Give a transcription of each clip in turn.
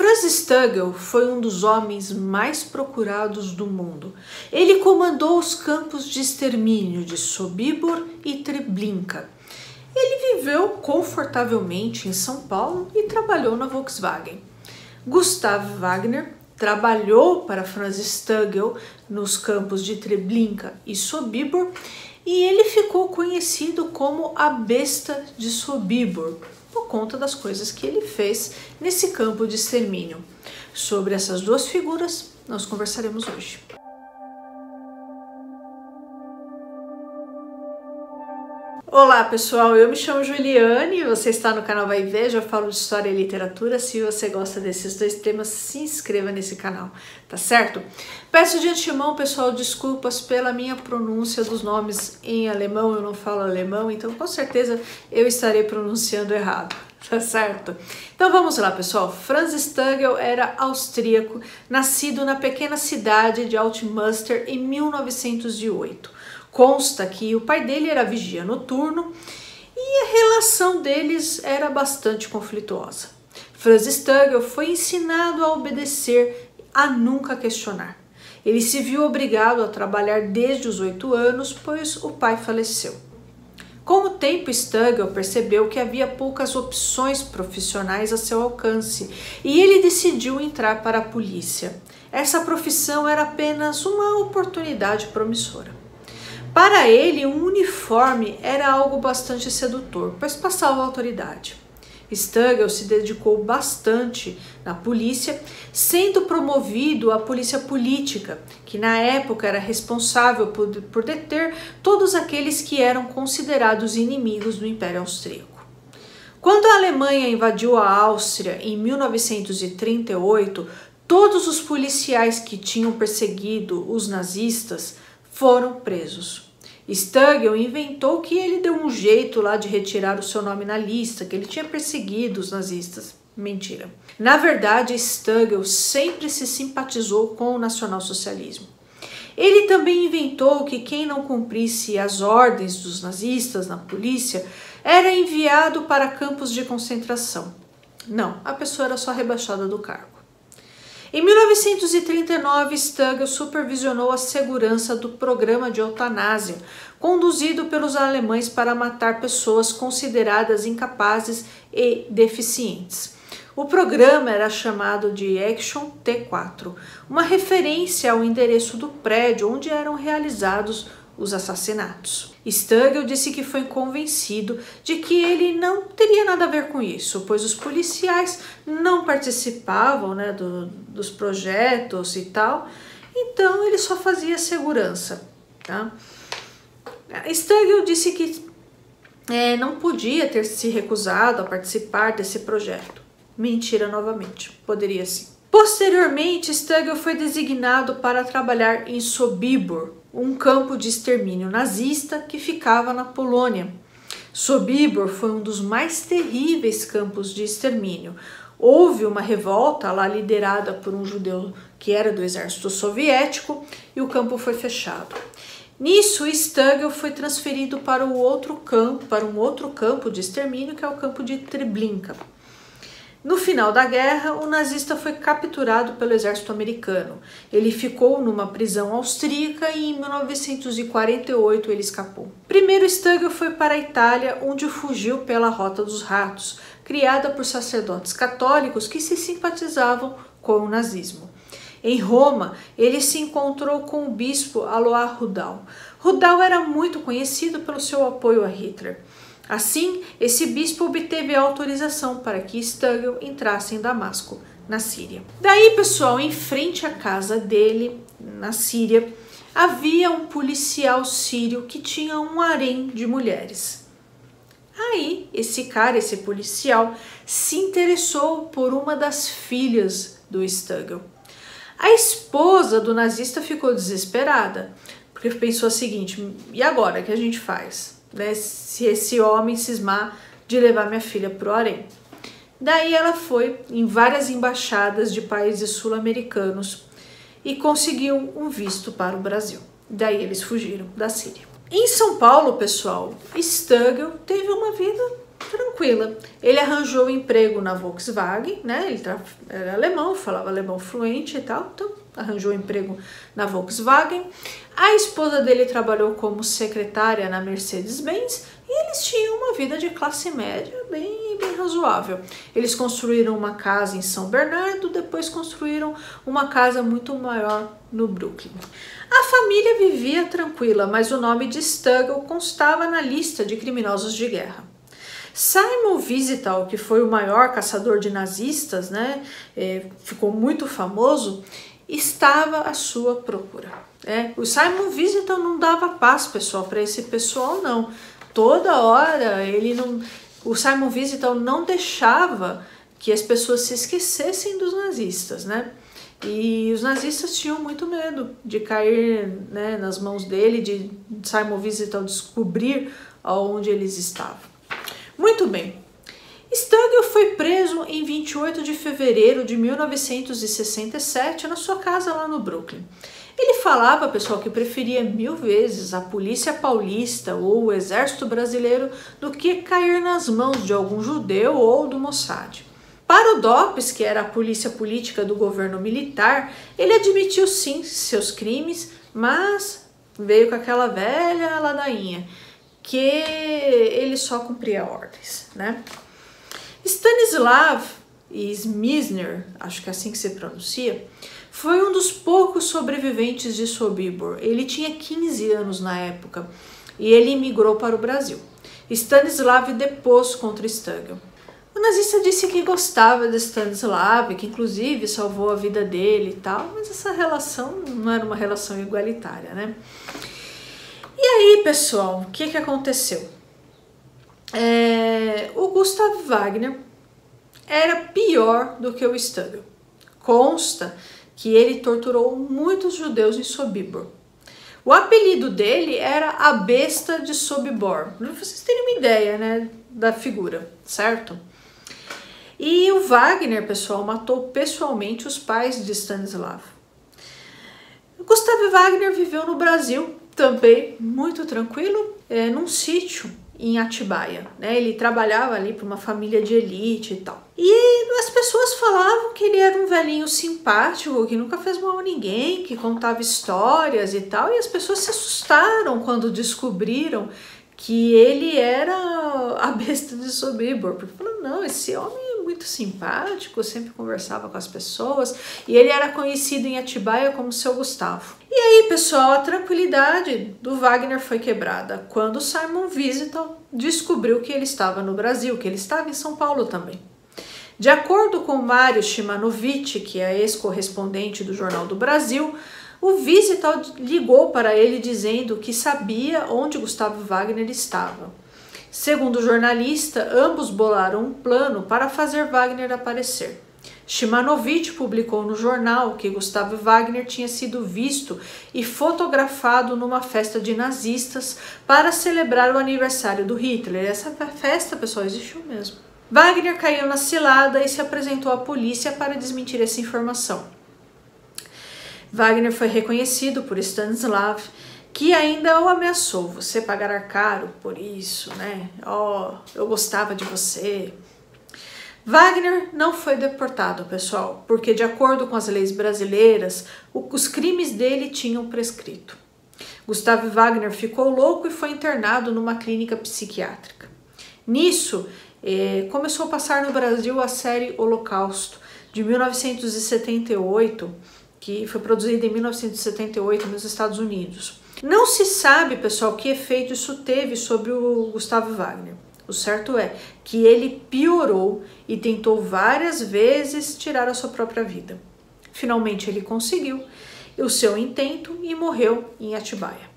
Franz Stangl foi um dos homens mais procurados do mundo. Ele comandou os campos de extermínio de Sobibor e Treblinka. Ele viveu confortavelmente em São Paulo e trabalhou na Volkswagen. Gustav Wagner trabalhou para Franz Stangl nos campos de Treblinka e Sobibor e ele ficou conhecido como a Besta de Sobibor, por conta das coisas que ele fez nesse campo de extermínio. Sobre essas duas figuras, nós conversaremos hoje. Olá pessoal, eu me chamo Juliane, você está no canal Vai Ver, eu falo de história e literatura. Se você gosta desses dois temas, se inscreva nesse canal, tá certo? Peço de antemão, pessoal, desculpas pela minha pronúncia dos nomes em alemão, eu não falo alemão, então com certeza eu estarei pronunciando errado, tá certo? Então vamos lá, pessoal. Franz Stangl era austríaco, nascido na pequena cidade de Altmünster em 1908. Consta que o pai dele era vigia noturno e a relação deles era bastante conflituosa. Franz Stangl foi ensinado a obedecer, a nunca questionar. Ele se viu obrigado a trabalhar desde os 8 anos, pois o pai faleceu. Com o tempo, Stangl percebeu que havia poucas opções profissionais a seu alcance e ele decidiu entrar para a polícia. Essa profissão era apenas uma oportunidade promissora. Para ele, um uniforme era algo bastante sedutor, pois passava autoridade. Stangl se dedicou bastante na polícia, sendo promovido à polícia política, que na época era responsável por deter todos aqueles que eram considerados inimigos do Império Austríaco. Quando a Alemanha invadiu a Áustria em 1938, todos os policiais que tinham perseguido os nazistas foram presos. Stangl inventou que ele deu um jeito lá de retirar o seu nome na lista, que ele tinha perseguido os nazistas. Mentira. Na verdade, Stangl sempre se simpatizou com o nacionalsocialismo. Ele também inventou que quem não cumprisse as ordens dos nazistas na polícia era enviado para campos de concentração. Não, a pessoa era só rebaixada do cargo. Em 1939, Stangl supervisionou a segurança do programa de eutanásia, conduzido pelos alemães para matar pessoas consideradas incapazes e deficientes. O programa era chamado de Action T4, uma referência ao endereço do prédio onde eram realizados os assassinatos. Stangl disse que foi convencido de que ele não teria nada a ver com isso, pois os policiais não participavam, dos projetos e tal, então ele só fazia segurança. Tá? Stangl disse que não podia ter se recusado a participar desse projeto. Mentira novamente, poderia sim. Posteriormente, Stangl foi designado para trabalhar em Sobibor, um campo de extermínio nazista que ficava na Polônia. Sobibor foi um dos mais terríveis campos de extermínio. Houve uma revolta lá liderada por um judeu que era do exército soviético e o campo foi fechado. Nisso, Stangl foi transferido para um outro campo de extermínio, que é o campo de Treblinka. No final da guerra, o nazista foi capturado pelo exército americano. Ele ficou numa prisão austríaca e em 1948 ele escapou. Primeiro, Stangl foi para a Itália, onde fugiu pela Rota dos Ratos, criada por sacerdotes católicos que se simpatizavam com o nazismo. Em Roma, ele se encontrou com o bispo Alois Rudal. Rudal era muito conhecido pelo seu apoio a Hitler. Assim, esse bispo obteve a autorização para que Stangl entrasse em Damasco, na Síria. Daí, pessoal, em frente à casa dele, na Síria, havia um policial sírio que tinha um harém de mulheres. Aí, esse policial, se interessou por uma das filhas do Stangl. A esposa do nazista ficou desesperada, porque pensou o seguinte: e agora, o que a gente faz? Se esse homem cismar de levar minha filha para o harém. Daí ela foi em várias embaixadas de países sul-americanos e conseguiu um visto para o Brasil. Daí eles fugiram da Síria. Em São Paulo, pessoal, Stangl teve uma vida tranquila. Ele arranjou um emprego na Volkswagen, né? Ele era alemão, falava alemão fluente e tal, então arranjou um emprego na Volkswagen. A esposa dele trabalhou como secretária na Mercedes-Benz e eles tinham uma vida de classe média bem razoável. Eles construíram uma casa em São Bernardo, depois construíram uma casa muito maior no Brooklyn. A família vivia tranquila, mas o nome de Stuggle constava na lista de criminosos de guerra. Simon Wiesenthal, que foi o maior caçador de nazistas, né, ficou muito famoso, estava à sua procura. O Simon Wiesenthal não dava paz, pessoal, para esse pessoal, não. Toda hora o Simon Wiesenthal não deixava que as pessoas se esquecessem dos nazistas, né? E os nazistas tinham muito medo de cair, né, nas mãos dele, de Simon Wiesenthal descobrir aonde eles estavam. Muito bem. Stuggle foi preso em 28 de fevereiro de 1967 na sua casa lá no Brooklyn. Ele falava, pessoal, que preferia 1000 vezes a polícia paulista ou o exército brasileiro do que cair nas mãos de algum judeu ou do Mossad. Para o DOPS, que era a polícia política do governo militar, ele admitiu sim seus crimes, mas veio com aquela velha ladainha, que ele só cumpria ordens, né? Stanislav Smisner, acho que é assim que se pronuncia, foi um dos poucos sobreviventes de Sobibor. Ele tinha 15 anos na época e ele imigrou para o Brasil. Stanislav depôs contra Stuggle. O nazista disse que gostava de Stanislav, que inclusive salvou a vida dele e tal, mas essa relação não era uma relação igualitária, né? E aí, pessoal, o que aconteceu? O Gustav Wagner era pior do que o Stuggle. Consta que ele torturou muitos judeus em Sobibor. O apelido dele era a besta de Sobibor, para vocês terem uma ideia, né, da figura, certo? E o Wagner, pessoal, matou pessoalmente os pais de Stanislav. Gustav Wagner viveu no Brasil também muito tranquilo, num sítio em Atibaia, né? Ele trabalhava ali para uma família de elite e tal. E as pessoas falavam que ele era um velhinho simpático, que nunca fez mal a ninguém, que contava histórias e tal. E as pessoas se assustaram quando descobriram que ele era a besta de Sobibor, porque falaram, não, esse homem é muito simpático, sempre conversava com as pessoas, e ele era conhecido em Atibaia como Seu Gustavo. E aí, pessoal, a tranquilidade do Wagner foi quebrada quando Simon Wiesenthal descobriu que ele estava no Brasil, que ele estava em São Paulo também. De acordo com Mário Shimanovich, que é ex-correspondente do Jornal do Brasil, o Wiesenthal ligou para ele dizendo que sabia onde Gustavo Wagner estava. Segundo o jornalista, ambos bolaram um plano para fazer Wagner aparecer. Shimanovich publicou no jornal que Gustavo Wagner tinha sido visto e fotografado numa festa de nazistas para celebrar o aniversário do Hitler. Essa festa, pessoal, existiu mesmo. Wagner caiu na cilada e se apresentou à polícia para desmentir essa informação. Wagner foi reconhecido por Stanislav, que ainda o ameaçou. Você pagará caro por isso, né? Eu gostava de você. Wagner não foi deportado, pessoal, porque de acordo com as leis brasileiras, os crimes dele tinham prescrito. Gustavo Wagner ficou louco e foi internado numa clínica psiquiátrica. Nisso, começou a passar no Brasil a série Holocausto, de 1978, que foi produzida em 1978 nos Estados Unidos. Não se sabe, pessoal, que efeito isso teve sobre o Gustavo Wagner. O certo é que ele piorou e tentou várias vezes tirar a sua própria vida. Finalmente ele conseguiu o seu intento e morreu em Atibaia.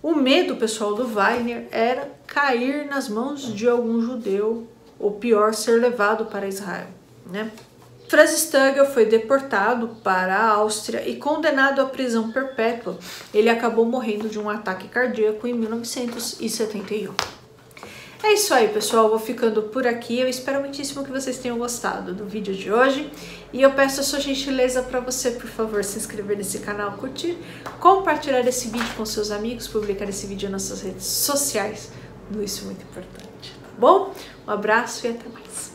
O medo, pessoal, do Wagner era cair nas mãos de algum judeu, ou pior, ser levado para Israel, né? Franz Stuggle foi deportado para a Áustria e condenado à prisão perpétua. Ele acabou morrendo de um ataque cardíaco em 1971. É isso aí, pessoal, vou ficando por aqui. Eu espero muitíssimo que vocês tenham gostado do vídeo de hoje. E eu peço a sua gentileza para você, por favor, se inscrever nesse canal, curtir, compartilhar esse vídeo com seus amigos, publicar esse vídeo nas suas redes sociais. Tudo isso é muito importante. bom? Um abraço e até mais.